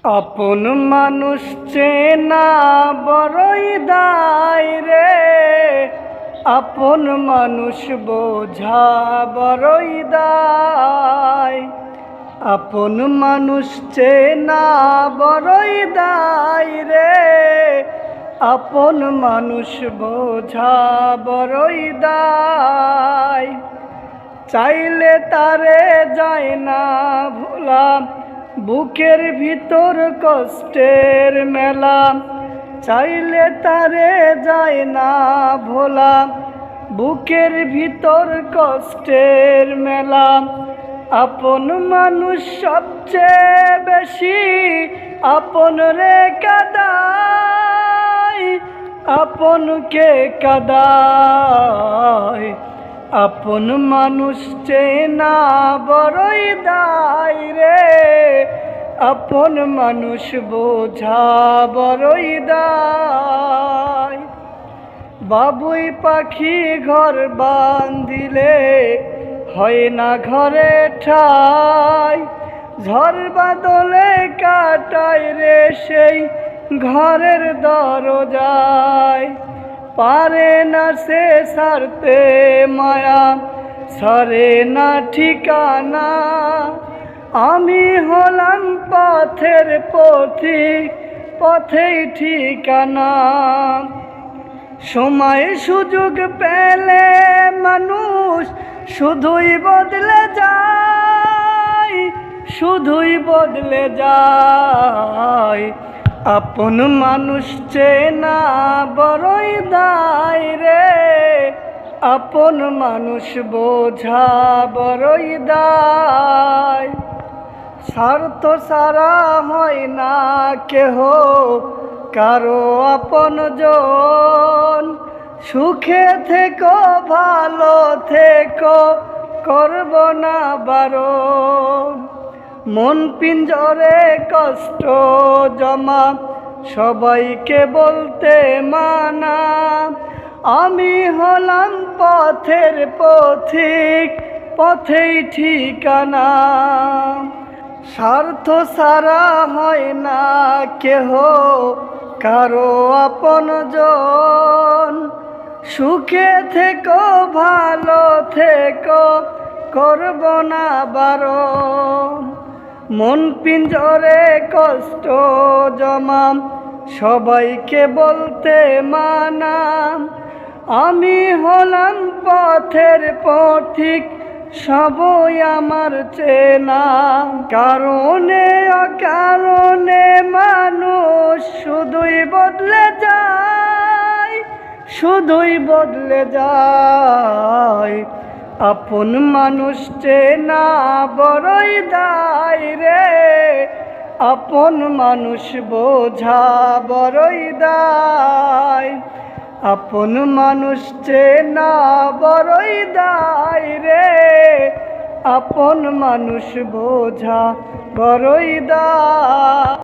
আপন মানুষ চেনা বড়ই দায় রে, আপন মানুষ বোঝা বড়ই দায়। আপন মানুষ চেনা বড়ই দায় রে, আপন মানুষ বোঝা বড়ই দায়। চাইলে তারে যায় না ভোলা, বুকের ভিতর কষ্টের মেলা। চাইলে তারে যায় না ভোলা, বুকের ভিতর কষ্টের মেলা। আপন মানুষ সবচেয়ে বেশি আপন রে কাদায়, আপনকে কাদায়। আপন মানুষ চেনা বড়ই দায় রে, আপন মানুষ বোঝা বড়ই দায়। বাবুই পাখি ঘর বাঁধিলে হয় না ঘরে ঠাই, ঝড় বাদলে কাটায় রে সেই ঘরের দরজায়। পারে না সে ছাড়তে মায়া, সরে না ঠিকানা। আমি হলাম পথের পথিক, পথেই ঠিকানা। সময় সুযোগ পেলে মানুষ শুধুই বদলে যায়, শুধুই বদলে যায়। আপন মানুষ চেনা বড়ই দায় রে, আপন মানুষ বোঝা বড়ই দায়। স্বার্থ ছাড়া হয় না কেহ কারো আপনজন, সুখে থেকো ভালো থেকো করব না বারণ। মন পিঞ্জরে কষ্ট জমা সবাইকে বলতে মানা। আমি হলাম পথের পথিক, পথেই ঠিকানা। স্বার্থ ছাড়া হয় না কেহ কারো আপনজন, সুখে থেকো ভালো থেকো করব না বারণ। মন পিঞ্জরে কষ্ট জমা সবাইকে বলতে মানা। আমি হলাম পথের পথিক, সবই আমার চেনা। কারণে অকারণে মানুষ শুধুই বদলে যায়, শুধুই বদলে যায়। আপন মানুষ চেনা বড়ই দায় রে, আপন মানুষ বোঝা বড়ই দায়। আপন মানুষ চেনা বড়ই দায় রে, আপন মানুষ বোঝা বড়ই দায়।